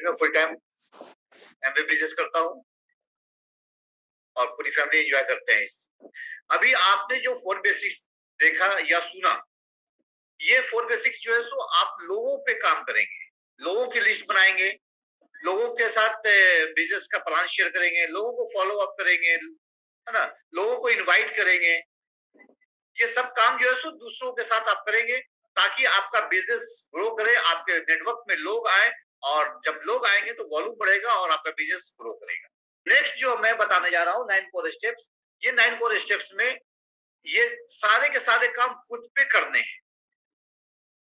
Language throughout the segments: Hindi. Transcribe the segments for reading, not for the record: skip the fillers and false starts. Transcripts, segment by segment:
में फुल टाइम एमबीए बिजनेस करता हूँ और पूरी फैमिली एंजॉय करते हैं इस। अभी आपने जो 4 बेसिक्स देखा या सुना, ये 4 बेसिक्स जो है सो आप लोगों पे काम करेंगे, लोगों की लिस्ट बनाएंगे, लोगों के साथ बिजनेस का प्लान शेयर करेंगे, लोगों को फॉलो अप करेंगे, है ना, लोगों को इनवाइट करेंगे। ये सब काम जो है सो दूसरों के साथ आप करेंगे ताकि आपका बिजनेस ग्रो करे, आपके नेटवर्क में लोग आए, और जब लोग आएंगे तो वॉल्यूम बढ़ेगा और आपका बिजनेस ग्रो करेगा। नेक्स्ट जो मैं बताने जा रहा हूँ 9 कोर स्टेप्स, ये 9 कोर स्टेप्स में ये सारे के सारे काम खुद पे करने हैं।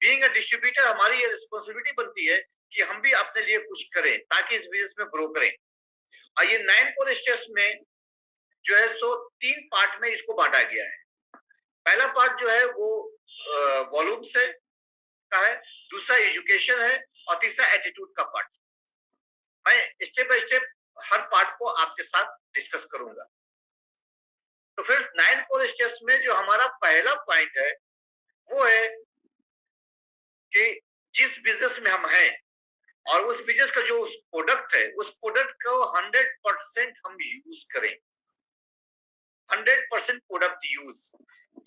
बीइंग अ डिस्ट्रीब्यूटर हमारी ये रिस्पॉन्सिबिलिटी बनती है कि हम भी अपने लिए कुछ करें ताकि इस बिजनेस में ग्रो करें। और ये 9 कोर स्टेप्स में जो है सो 3 पार्ट में इसको बांटा गया है। पहला पार्ट जो है वो वॉल्यूम से का है, दूसरा एजुकेशन है और तीसरा एटीट्यूड का पार्ट। मैं step by step her part को आपके साथ डिस्कस करूंगा। तो फिर 9 कोर स्टेप्स में जो हमारा पहला पॉइंट है वो है कि जिस बिजनेस में हम हैं और उस बिजनेस का जो उस प्रोडक्ट है, उस प्रोडक्ट को 100% हम यूज करें। 100% प्रोडक्ट यूज,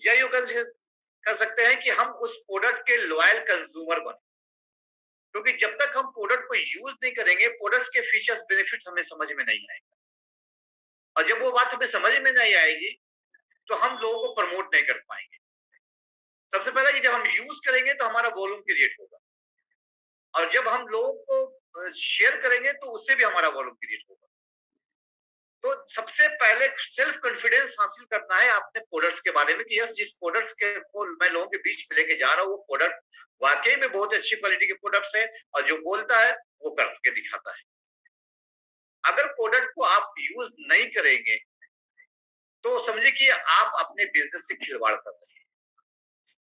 या यू कर सकते हैं कि हम उस प्रोडक्ट के लॉयल कंज्यूमर बने। क्योंकि जब तक हम प्रोडक्ट को यूज नहीं करेंगे, प्रोडक्ट्स के फीचर्स बेनिफिट्स हमें समझ में नहीं आएगा, और जब वो बात हमें समझ में नहीं आएगी तो हम लोगों को प्रमोट नहीं कर पाएंगे। सबसे पहले कि जब हम यूज करेंगे तो हमारा वॉल्यूम क्रिएट होगा, और जब हम लोगों को शेयर करेंगे तो उससे भी हमारा वॉल्यूम क्रिएट होगा। तो सबसे पहले सेल्फ कॉन्फिडेंस हासिल करना है अपने प्रोडक्ट्स के बारे में कि यस, जिस प्रोडक्ट्स के को मैं लोगों के बीच में लेके जा रहा हूँ वो प्रोडक्ट वाकई में बहुत अच्छी क्वालिटी के प्रोडक्ट्स है, और जो बोलता है वो करके दिखाता है। अगर प्रोडक्ट को आप यूज नहीं करेंगे तो समझिए कि आप अपने बिजनेस से खिलवाड़ कर रहे हैं।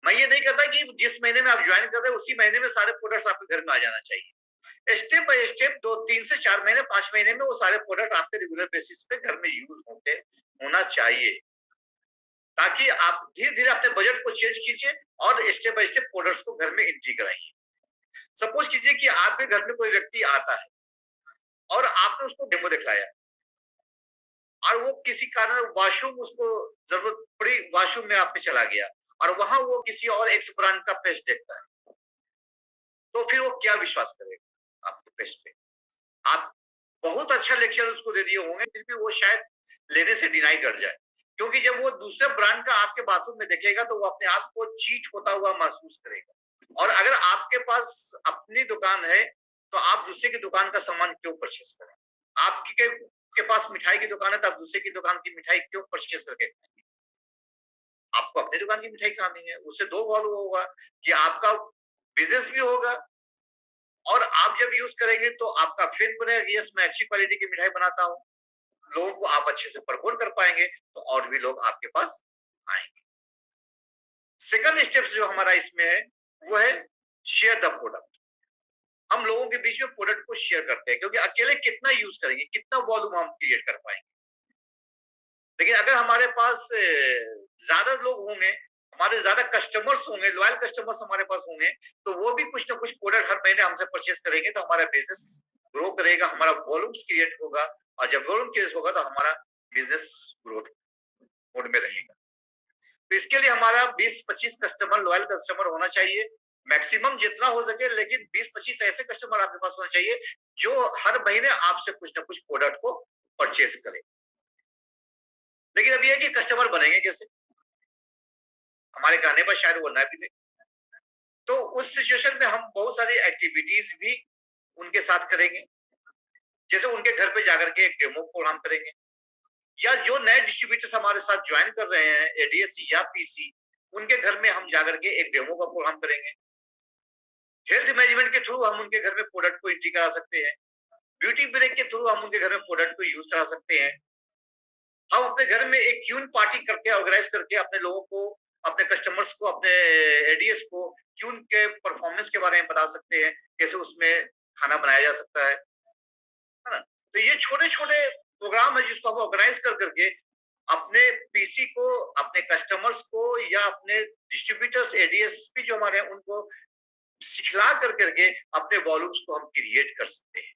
मैं ये नहीं कहता कि जिस महीने में आप ज्वाइन कर रहे हैं उसी महीने में सारे प्रोडक्ट्स आपके घर में आ जाना चाहिए। स्टेप बाय स्टेप 3 से 4 महीने 5 महीने में वो सारे प्रोडक्ट आपके रेगुलर बेसिस पे घर में यूज होना चाहिए, ताकि आप धीरे धीरे अपने बजट को चेंज कीजिए और स्टेप बाय स्टेप प्रोडक्ट्स को घर में एंट्री कराइए। सपोज कीजिए कि आपके घर में कोई व्यक्ति आता है और आपने उसको डेमो दिखाया, और वो किसी कारण वॉशरूम उसको जरूरत पड़ी, वॉशरूम में आपने चला गया और वहां वो किसी और एक्स ब्रांड का पेस्ट देखता है, तो फिर वो क्या विश्वास करेगा आपके पेस्ट पे? आप बहुत अच्छा लेक्चर उसको दे दिए होंगे, फिर भी वो शायद लेने से डिनाई कर जाए, क्योंकि जब वो दूसरे ब्रांड का आपके बाथरूम में देखेगा तो वो अपने आप को चीट होता हुआ महसूस करेगा। और अगर आपके पास अपनी दुकान है तो आप दूसरे की दुकान का सामान क्यों परचेस करें? आपके पास मिठाई की दुकान है तो आप दूसरे की दुकान की मिठाई क्यों परचेस करके खाएंगे? आपको अपनी दुकान की मिठाई खानी है। उससे दो वॉल्यू होगा कि आपका बिजनेस भी होगा, और आप जब यूज करेंगे तो आपका फिट बनेगा, यस मैं अच्छी क्वालिटी की मिठाई बनाता हूँ, लोगों को आप अच्छे से प्रमोट कर पाएंगे तो और भी लोग आपके पास आएंगे। सेकंड स्टेप्स जो हमारा इसमें है वो है शेयर द प्रोडक्ट। हम लोगों के बीच में प्रोडक्ट को शेयर करते हैं, क्योंकि अकेले कितना यूज करेंगे, कितना वॉल्यूम हम क्रिएट कर पाएंगे। लेकिन अगर हमारे पास ज्यादा लोग होंगे, हमारे ज्यादा कस्टमर्स होंगे, लॉयल कस्टमर्स हमारे पास होंगे, तो वो भी कुछ ना कुछ प्रोडक्ट हर महीने हमसे परचेस करेंगे, तो हमारा बिजनेस ग्रो करेगा, हमारा वॉल्यूम्स क्रिएट होगा, और जब वॉल्यूम क्रिएट होगा तो हमारा बिजनेस ग्रोथ मोड में रहेगा। तो इसके लिए हमारा 20-25 कस्टमर, लॉयल कस्टमर होना चाहिए मैक्सिमम जितना हो सके, लेकिन 20-25 ऐसे कस्टमर आपके पास होना चाहिए जो हर महीने आपसे कुछ ना कुछ प्रोडक्ट को परचेस करें। लेकिन अब यह है कि कस्टमर बनेंगे कैसे? हमारे कहने पर शायद वो ना भी ले। तो उस सिचुएशन में हम बहुत सारी एक्टिविटीज भी उनके साथ करेंगे, जैसे उनके घर पे जाकर के एक डेमो प्रोग्राम करेंगे, या जो नए डिस्ट्रीब्यूटर्स हमारे साथ ज्वाइन कर रहे हैं एडीएस या पीसी, उनके घर में हम जाकर के एक डेमो का प्रोग्राम करेंगे। हेल्थ मैनेजमेंट के थ्रू हम उनके घर में प्रोडक्ट को एंट्री करा सकते हैं। ब्यूटी ब्रेक के थ्रू हम उनके घर में प्रोडक्ट को यूज करा सकते हैं। हम अपने घर में एक क्यून पार्टी करके ऑर्गेनाइज करके अपने लोगों को, अपने कस्टमर्स को, अपने एडीएस को क्यून के परफॉर्मेंस के बारे में बता सकते हैं, कैसे उसमें खाना बनाया जा सकता है ना। तो ये छोटे छोटे प्रोग्राम है जिसको हम ऑर्गेनाइज कर करके अपने पीसी को, अपने कस्टमर्स को, या अपने डिस्ट्रीब्यूटर्स एडीएसपी जो हमारे हैं उनको सिखला कर करके अपने वॉल्यूम्स को हम क्रिएट कर सकते हैं।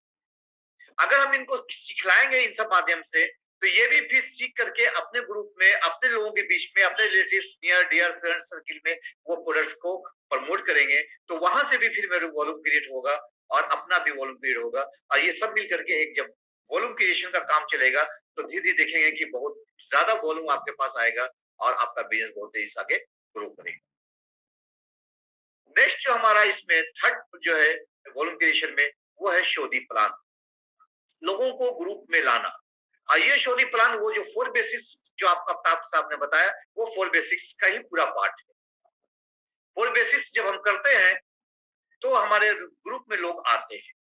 अगर हम इनको सिखलाएंगे इन सब माध्यम से, तो ये भी फिर सीख करके अपने ग्रुप में, अपने लोगों के बीच में, अपने relatives, near dear friend circle में वो प्रोडक्ट्स को प्रमोट करेंगे, तो वहां से भी फिर मेरे वॉल्यूम क्रिएट होगा और अपना भी वॉल्यूम क्रिएट होगा। और ये सब मिल करके एक जब वॉल्यूम क्रिएशन का काम चलेगा, तो धीरे धीरे देखेंगे कि बहुत ज्यादा वॉल्यूम आपके पास आएगा और आपका बिजनेस बहुत तेजी से आगे ग्रो करेगा। नेक्स्ट जो हमारा इसमें थर्ड जो है वॉल्यूम क्रिएशन में, वो है शो दी प्लान, लोगों को ग्रुप में लाना। ये शो दी प्लान, वो जो 4 बेसिक्स जो आपका साहब ने बताया, वो 4 बेसिक्स का ही पूरा पार्ट है। 4 बेसिक्स जब हम करते हैं तो हमारे ग्रुप में लोग आते हैं,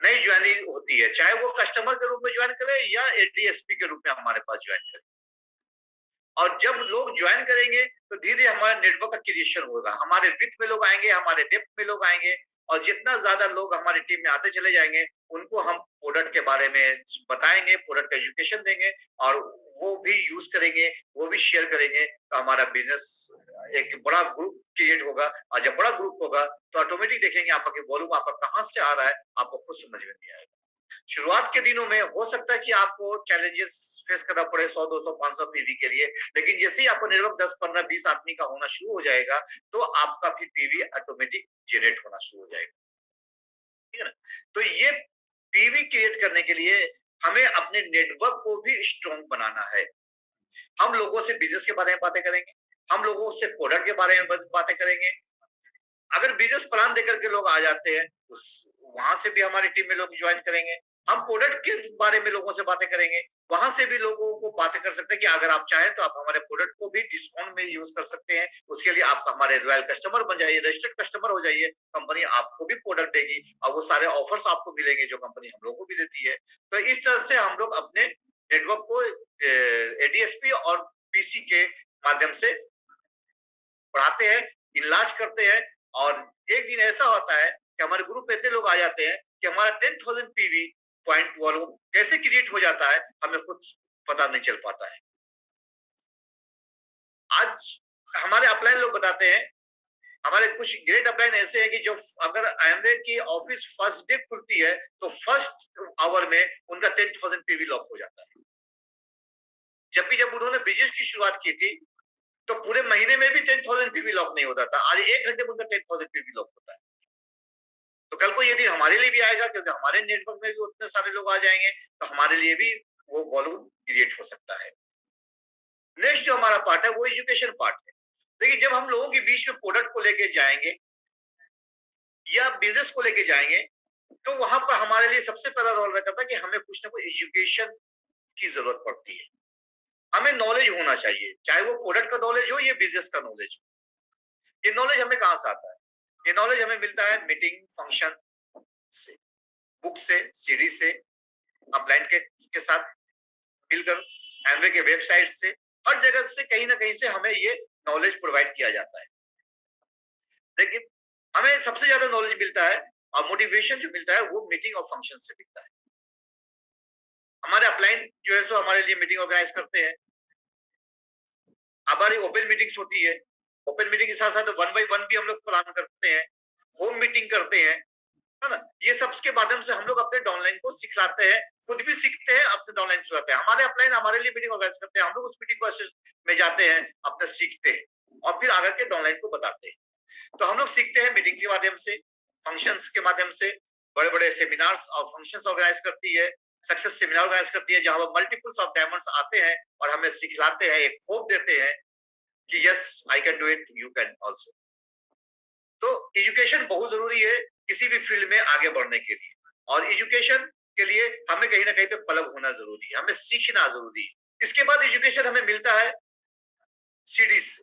नई ज्वाइनिंग होती है, चाहे वो कस्टमर के रूप में ज्वाइन करे या एडीएसपी के रूप में हमारे पास ज्वाइन करे। और जब लोग ज्वाइन करेंगे तो धीरे धीरे हमारा नेटवर्क का क्रिएशन होगा, हमारे विथ में लोग आएंगे, हमारे डेप्थ में लोग आएंगे, और जितना ज्यादा लोग हमारी टीम में आते चले जाएंगे, उनको हम प्रोडक्ट के बारे में बताएंगे, प्रोडक्ट का एजुकेशन देंगे, और वो भी यूज करेंगे, वो भी शेयर करेंगे, तो हमारा बिजनेस एक बड़ा ग्रुप क्रिएट होगा। और जब बड़ा ग्रुप होगा तो ऑटोमेटिक देखेंगे आपका वॉल्यूम आपका कहाँ से आ रहा है, आपको खुद समझ में नहीं आएगा। शुरुआत के दिनों में हो सकता है कि आपको चैलेंजेस फेस करना पड़े 100, 200, 500 पीवी के लिए, लेकिन जैसे ही आपका नेटवर्क 10, 15, 20 आदमी का होना शुरू हो जाएगा, तो आपका फिर पीवी ऑटोमेटिक जनरेट होना शुरू हो जाएगा, ठीक है ना। तो ये पीवी क्रिएट करने के लिए हमें अपने नेटवर्क को भी स्ट्रॉन्ग बनाना है। हम लोगों से बिजनेस के बारे में बातें करेंगे, हम लोगों से प्रोडक्ट के बारे में बातें करेंगे। अगर बिजनेस प्लान देकर के लोग आ जाते हैं, उस वहां से भी हमारी टीम में लोग ज्वाइन करेंगे। हम प्रोडक्ट के बारे में लोगों से बातें करेंगे, वहां से भी लोगों को बातें कर सकते हैं कि अगर आप चाहें तो आप हमारे प्रोडक्ट को भी डिस्काउंट में यूज कर सकते हैं, उसके लिए आप हमारे रॉयल कस्टमर बन जाइए, रजिस्टर्ड कस्टमर हो जाइए, कंपनी आपको भी प्रोडक्ट देगी और वो सारे ऑफर्स आपको मिलेंगे जो कंपनी हम लोगों को भी देती है। तो इस तरह से हम लोग अपने नेटवर्क को एडीएसपी और पीसी के माध्यम से बढ़ाते हैं, इनलार्ज करते हैं। और एक दिन ऐसा होता है कि हमारे ग्रुप में इतने लोग आ जाते हैं कि हमारा 10,000 पीवी पॉइंट वॉल्यूम कैसे क्रिएट हो जाता है, हमें खुद पता नहीं चल पाता है। आज हमारे अपलाइन लोग बताते हैं, हमारे कुछ ग्रेट अपलाइन ऐसे हैं कि जो अगर एमवे की ऑफिस फर्स्ट डे खुलती है तो फर्स्ट आवर में उनका 10,000 पीवी लॉक हो जाता है। जबकि जब उन्होंने बिजनेस की शुरुआत की थी तो पूरे महीने में भी 10,000 पीवी लॉक नहीं होता था, आज 1 घंटे में उनका 10,000 पीवी लॉक होता है। तो कल को यदि हमारे लिए भी आएगा, क्योंकि हमारे नेटवर्क में भी उतने सारे लोग आ जाएंगे, तो हमारे लिए भी वो वॉल्यूम क्रिएट हो सकता है। नेक्स्ट जो हमारा पार्ट है वो एजुकेशन पार्ट है। देखिए, जब हम लोगों के बीच में प्रोडक्ट को लेके जाएंगे या बिजनेस को लेके जाएंगे, तो वहां पर हमारे लिए सबसे पहला रोल रहता है कि हमें कुछ ना कुछ एजुकेशन की जरूरत पड़ती है। हमें नॉलेज होना चाहिए, चाहे वो प्रोडक्ट का नॉलेज हो या बिजनेस का नॉलेज हो। ये नॉलेज हमें कहां से आता है? ये नॉलेज हमें मिलता है मीटिंग फंक्शन से, बुक से, सीडी से, अपलाइन के साथ मिलकर, एमवे के वेबसाइट से, हर जगह से कहीं ना कहीं से हमें ये नॉलेज प्रोवाइड किया जाता है। लेकिन हमें सबसे ज्यादा नॉलेज मिलता है और मोटिवेशन जो मिलता है वो मीटिंग और फंक्शन से मिलता है। हमारे अपलाइन जो है सो हमारे लिए मीटिंग ऑर्गेनाइज करते हैं, हमारी ओपन मीटिंग्स होती है, ओपन मीटिंग के साथ साथ 1 by 1 भी हम लोग प्लान करते हैं, होम मीटिंग करते हैं, है ना। ये सब के माध्यम से हम लोग अपने डाउनलाइन को सिखाते हैं, खुद भी सीखते हैं, अपने डाउनलाइन सिखाते हैं। हमारे अपलाइन हमारे लिए मीटिंग ऑर्गेनाइज करते हैं, हम लोग उस मीटिंग में जाते हैं, अपने सीखते हैं और फिर आगे के डाउनलाइन को बताते हैं। तो हम लोग सीखते हैं मीटिंग के माध्यम से, फंक्शंस के माध्यम से, बड़े बड़े सेमिनार्स और फंक्शंस ऑर्गेनाइज करती है, सक्सेस सेमिनार ऑर्गेनाइज करती है, जहां पर मल्टीपल्स ऑफ डायमंड्स आते हैं और हमें सिखलाते हैं, एक होप देते हैं कि yes I can do it, you can also. तो एजुकेशन बहुत जरूरी है किसी भी फील्ड में आगे बढ़ने के लिए, और एजुकेशन के लिए हमें कहीं ना कहीं पे प्लग होना जरूरी है, हमें सीखना जरूरी है। इसके बाद एजुकेशन हमें मिलता है सीडीज से।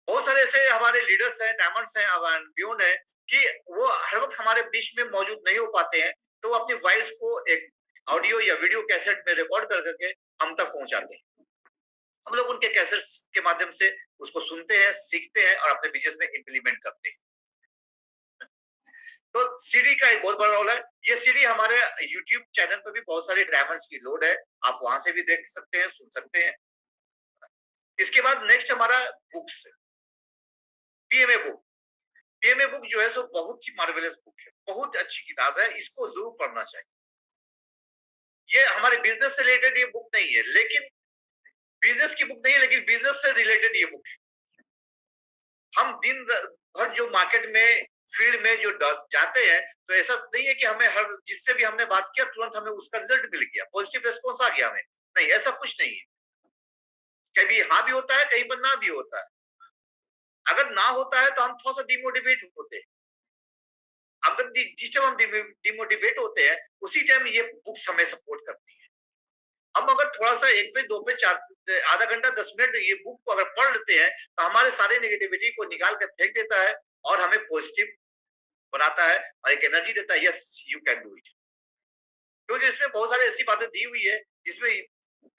बहुत सारे ऐसे हमारे लीडर्स हैं, डायमंड्स हैं, बियॉन्ड है कि वो हर वक्त हमारे बीच में मौजूद नहीं हो पाते हैं, तो वो अपनी वॉइस को एक ऑडियो या वीडियो कैसेट में रिकॉर्ड कर करके हम तक पहुंचाते हैं। हम लोग उनके कैसेट्स के माध्यम से उसको सुनते हैं, सीखते हैं और अपने बिजनेस में इंप्लीमेंट करते हैं। तो सीडी का एक बहुत बड़ा रोल है। ये सीडी हमारे यूट्यूब चैनल पर भी बहुत सारे डायमंड्स की लोड है, आप वहां से भी देख सकते हैं, सुन सकते हैं। इसके बाद नेक्स्ट हमारा books, PMA book. PMA book जो है सो बहुत ही मार्वेलस बुक है, बहुत अच्छी किताब है, इसको जरूर पढ़ना चाहिए। ये हमारे बिजनेस से रिलेटेड ये बुक नहीं है, लेकिन बिजनेस की बुक नहीं है, लेकिन बिजनेस से रिलेटेड ये बुक है। हम दिन भर जो मार्केट में फील्ड में जो जाते हैं, तो ऐसा नहीं है कि हमें हर जिससे भी हमने बात किया तुरंत हमें उसका रिजल्ट मिल गया, पॉजिटिव रेस्पॉन्स आ गया हमें। नहीं, ऐसा कुछ नहीं है। कभी हाँ भी होता है, कहीं पर ना भी होता है। अगर ना होता है तो हम थोड़ा सा डिमोटिवेट होते हैं। अगर जिस टाइम हम डिमोटिवेट होते हैं, उसी टाइम ये बुक्स हमें सपोर्ट करती है। हम अगर थोड़ा सा एक पे दो पे चार आधा घंटा 10 मिनट ये बुक को अगर पढ़ लेते हैं, तो हमारे सारे नेगेटिविटी को निकाल कर फेंक देता है और हमें पॉजिटिव बनाता है और एक एनर्जी देता है, yes you can do it. क्योंकि इसमें बहुत सारी ऐसी बातें दी हुई है जिसमें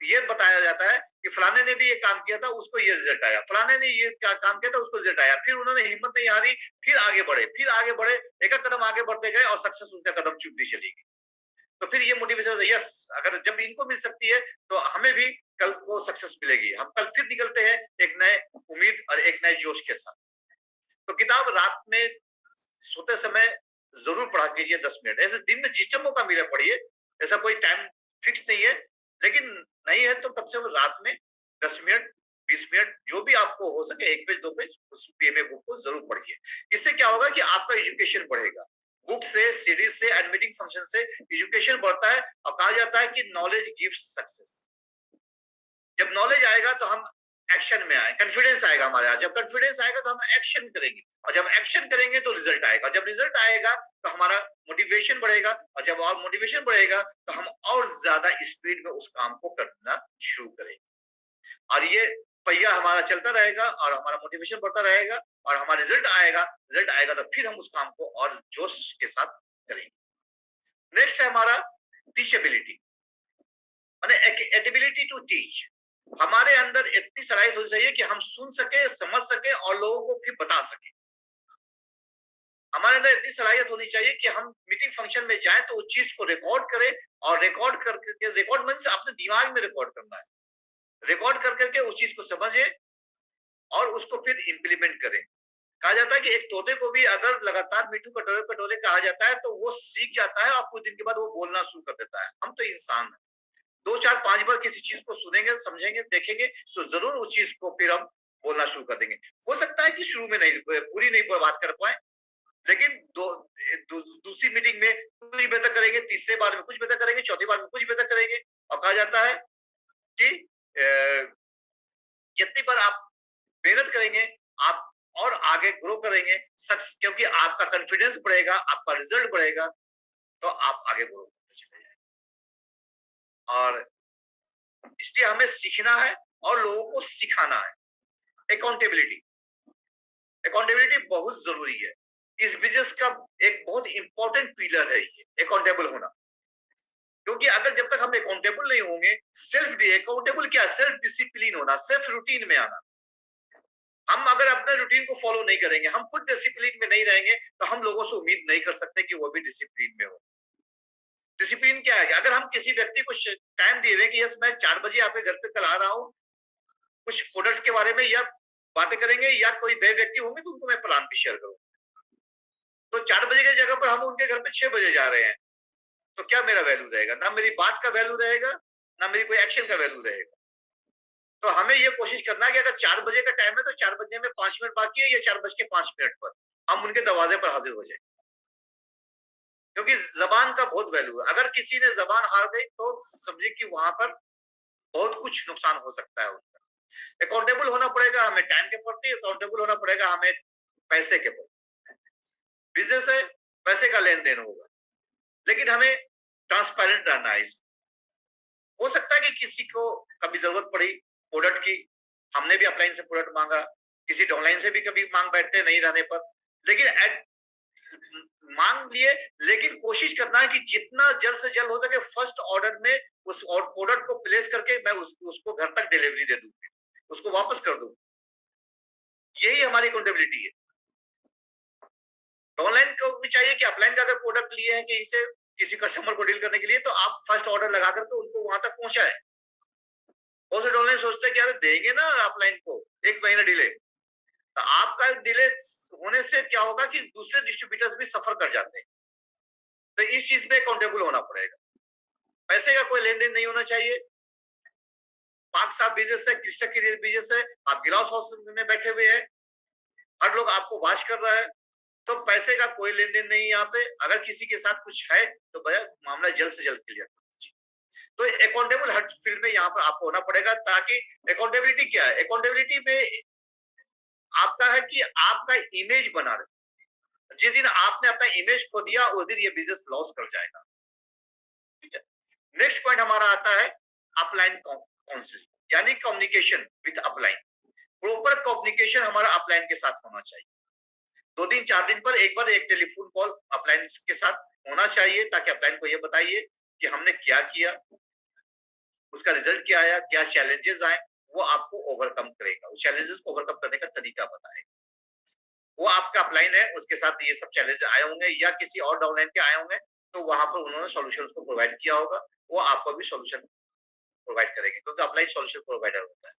ये बताया जाता है कि फलाने ने भी ये काम किया था, उसको ये रिजल्ट आया, फलाने ने ये क्या काम किया था, उसको रिजल्ट आया, फिर उन्होंने हिम्मत नहीं हारी, फिर आगे बढ़े, फिर आगे बढ़े, एक एक कदम आगे बढ़ते गए और सक्सेस उनका कदम चूमती चली गई। तो फिर ये मोटिवेशन, यस अगर जब इनको मिल सकती है तो हमें भी कल को सक्सेस मिलेगी। हम कल फिर निकलते हैं एक नए उम्मीद और एक नए जोश के साथ। तो किताब रात में सोते समय जरूर पढ़ा कीजिए 10 मिनट, ऐसे दिन में जिस टाइम मौका मिले पढ़िए, ऐसा कोई टाइम फिक्स नहीं है, लेकिन नहीं है तो कम से कम रात में 10 मिनट 20 मिनट जो भी आपको हो सके, एक पेज दो पेज उस पीएमए बुक को जरूर पढ़िए। इससे क्या होगा कि आपका एजुकेशन बढ़ेगा। बुक से, सीरीज से, एंड मीटिंग फंक्शन से एजुकेशन बढ़ता है और कहा जाता है कि नॉलेज गिव्स सक्सेस। जब नॉलेज आएगा तो हम एक्शन में आए, कॉन्फिडेंस आएगा हमारे यहाँ, जब कॉन्फिडेंस आएगा तो हम एक्शन करेंगे और जब एक्शन करेंगे तो रिजल्ट आएगा, जब रिजल्ट आएगा तो हमारा मोटिवेशन बढ़ेगा और जब और मोटिवेशन बढ़ेगा तो हम और ज्यादा स्पीड में उस काम को करना शुरू करेंगे और ये पहिया हमारा चलता रहेगा और हमारा मोटिवेशन बढ़ता रहेगा और हमारा रिजल्ट आएगा तो फिर हम उस काम को और जोश के साथ करेंगे। नेक्स्ट है हमारा टीचेबिलिटी, माने एबिलिटी टू टीच। हमारे अंदर इतनी सलाहियत होनी चाहिए कि हम सुन सके, समझ सके और लोगों को फिर बता सके। हमारे अंदर इतनी सलाहियत होनी चाहिए कि हम मीटिंग फंक्शन में जाएं तो उस चीज को रिकॉर्ड करें और रिकॉर्ड करके, रिकॉर्ड मीन्स अपने दिमाग में रिकॉर्ड करना है, रिकॉर्ड कर करके उस चीज को समझे और उसको फिर इम्प्लीमेंट करें। कहा जाता है कि एक तोते को भी अगर लगातार मिठू कटोरे कटोरे कहा जाता है तो वो सीख जाता है और कुछ दिन के बाद वो बोलना शुरू कर देता है। हम तो इंसान हैं, 2 4 5 बार किसी चीज को सुनेंगे, समझेंगे, देखेंगे तो जरूर उस चीज को फिर हम बोलना शुरू कर देंगे। हो सकता है कि शुरू में नहीं पूरी नहीं बात कर पाए, लेकिन दूसरी मीटिंग में कुछ बेहतर करेंगे, तीसरे बार में कुछ बेहतर करेंगे, चौथी बार में कुछ बेहतर करेंगे और कहा जाता है कि जितनी बार आप मेहनत करेंगे आप और आगे ग्रो करेंगे, सक्स क्योंकि आपका कॉन्फिडेंस बढ़ेगा, आपका रिजल्ट बढ़ेगा तो आप आगे ग्रो करते चले जाएंगे। और इसलिए हमें सीखना है और लोगों को सिखाना है। अकाउंटेबिलिटी, अकाउंटेबिलिटी बहुत जरूरी है। इस बिजनेस का एक बहुत इंपॉर्टेंट पिलर है ये अकाउंटेबल होना, क्योंकि अगर जब तक हम अकाउंटेबल नहीं होंगे, सेल्फ अकाउंटेबल क्या, सेल्फ डिसिप्लिन होना, सेल्फ रूटीन में आना। हम अगर अपने रूटीन को फॉलो नहीं करेंगे, हम खुद डिसिप्लिन में नहीं रहेंगे तो हम लोगों से उम्मीद नहीं कर सकते कि वो भी डिसिप्लिन में हो। डिसिप्लिन क्या है कि अगर हम किसी व्यक्ति को टाइम दे रहे हैं कि यस मैं 4 बजे आपके घर पे कल आ रहा हूँ, कुछ प्रोडक्ट्स के बारे में या बातें करेंगे या कोई नए व्यक्ति होंगे तो उनको मैं प्लान भी शेयर करूँ, तो 4 बजे की जगह पर हम उनके घर पे 6 बजे जा रहे हैं, तो क्या मेरा वैल्यू रहेगा? ना मेरी बात का वैल्यू रहेगा, ना मेरी कोई एक्शन का वैल्यू रहेगा। तो हमें ये कोशिश करना है कि अगर 4 बजे का टाइम है तो 4 बजे में 5 मिनट बाकी है या 4 बज के 5 मिनट पर हम उनके दरवाजे पर हाजिर हो जाए, क्योंकि जबान का बहुत वैल्यू है। अगर किसी ने जबान हार गई तो समझिए कि वहां पर बहुत कुछ नुकसान हो सकता है उनका। अकाउंटेबल होना पड़ेगा हमें टाइम के प्रति, अकाउंटेबल होना पड़ेगा हमें पैसे के प्रति। बिजनेस है, पैसे का लेन देन होगा, लेकिन हमें ट्रांसपेरेंट रहना है। हो सकता है कि किसी को कभी जरूरत पड़ी प्रोडक्ट की, हमने भी अपलाइन से प्रोडक्ट मांगा, किसी डाउनलाइन से भी कभी मांग बैठते नहीं रहने पर, लेकिन मांग लिए, लेकिन कोशिश करना है कि जितना जल्द से जल्द हो सके फर्स्ट ऑर्डर में उस प्रोडक्ट को प्लेस करके मैं उसको घर तक डिलीवरी दे दूं, उसको वापस कर दूं। यही हमारी अकाउंटेबिलिटी है। ऑनलाइन को भी चाहिए कि अपलाइन का अगर प्रोडक्ट लिए हैं कि इसे किसी कस्टमर को डील करने के लिए, तो आप फर्स्ट ऑर्डर लगा करके उनको वहां तक पहुंचाए। बहुत से ऑनलाइन सोचते हैं कि अरे देंगे ना अपलाइन को 1 महीना डिले, तो आपका डिले होने से क्या होगा कि दूसरे डिस्ट्रीब्यूटर्स भी सफर कर जाते हैं। तो इस चीज में अकाउंटेबल होना पड़ेगा। पैसे का कोई लेन देन नहीं होना चाहिए। पाक साहब बिजनेस है, कृष्णा की बिजनेस है, आप गिलास हाउस में बैठे हुए हैं, हर लोग आपको वॉच कर रहा है, तो पैसे का कोई लेन देन नहीं है यहाँ पे। अगर किसी के साथ कुछ है तो भैया मामला जल्द से जल्द क्लियर। तो अकाउंटेबल हर फील्ड में यहाँ पर आपको होना पड़ेगा, ताकि अकाउंटेबिलिटी क्या है, अकाउंटेबिलिटी में आपका है कि आपका इमेज बना रहे। जिस दिन आपने अपना इमेज खो दिया उस दिन ये बिजनेस लॉस कर जाएगा। ठीक है। नेक्स्ट पॉइंट हमारा आता है अपलाइन काउंसलिंग, यानी communication with upline. Proper communication हमारा अपलाइन के साथ होना चाहिए। 2 दिन 4 दिन पर एक बार एक टेलीफोन कॉल अपलाइन के साथ होना चाहिए, ताकि अपलाइन को ये बताइए कि हमने क्या किया, उसका रिजल्ट क्या आया, क्या चैलेंजेस आए, वो आपको ओवरकम करेगा, उस चैलेंजेस को ओवरकम करने का तरीका बताएगा। वो आपका अपलाइन है, उसके साथ ये सब चैलेंज आए होंगे या किसी और डाउनलाइन के आए होंगे, तो वहां पर उन्होंने सॉल्यूशंस को प्रोवाइड किया होगा, वो आपको भी सॉल्यूशन प्रोवाइड करेंगे, क्योंकि अपलाइन सॉल्यूशन प्रोवाइडर होता है।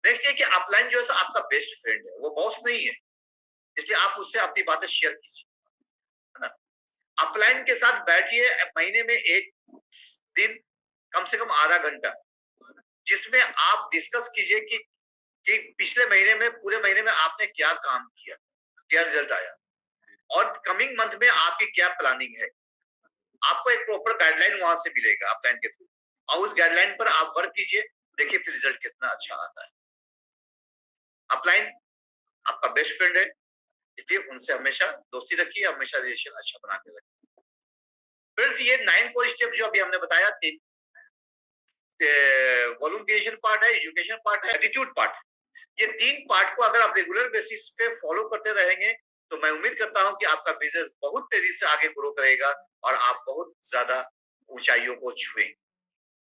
नेक्स्ट ये कि अपलाइन जो है आपका बेस्ट फ्रेंड है, वो बॉस नहीं है, इसलिए आप उससे अपनी बातें शेयर कीजिए, है ना। अपलाइन के साथ बैठिए महीने में एक दिन, कम से कम आधा घंटा, जिसमें आप डिस्कस कीजिए कि पिछले महीने में, पूरे महीने में आपने क्या काम किया, क्या रिजल्ट आया, और कमिंग मंथ में आपकी क्या प्लानिंग है। आपको एक प्रॉपर गाइडलाइन वहां से मिलेगा अपलाइन के थ्रू, और उस गाइडलाइन पर आप वर्क कीजिए, देखिए फिर रिजल्ट कितना अच्छा आता है। अपलाइन आपका बेस्ट फ्रेंड है, इसलिए उनसे हमेशा दोस्ती रखिए, हमेशा रिलेशन अच्छा बना के रखिए। फ्रेंड्स, ये 9 कोर स्टेप जो अभी हमने बताया, 3 वॉल्यूम क्रिएशन पार्ट है, एजुकेशन पार्ट है, एटीट्यूड पार्ट। ये 3 पार्ट को अगर आप रेगुलर बेसिस पे फॉलो करते रहेंगे, तो मैं उम्मीद करता हूं कि आपका बिजनेस बहुत तेजी से आगे ग्रो करेगा और आप बहुत ज्यादा ऊंचाइयों को छुएंगे।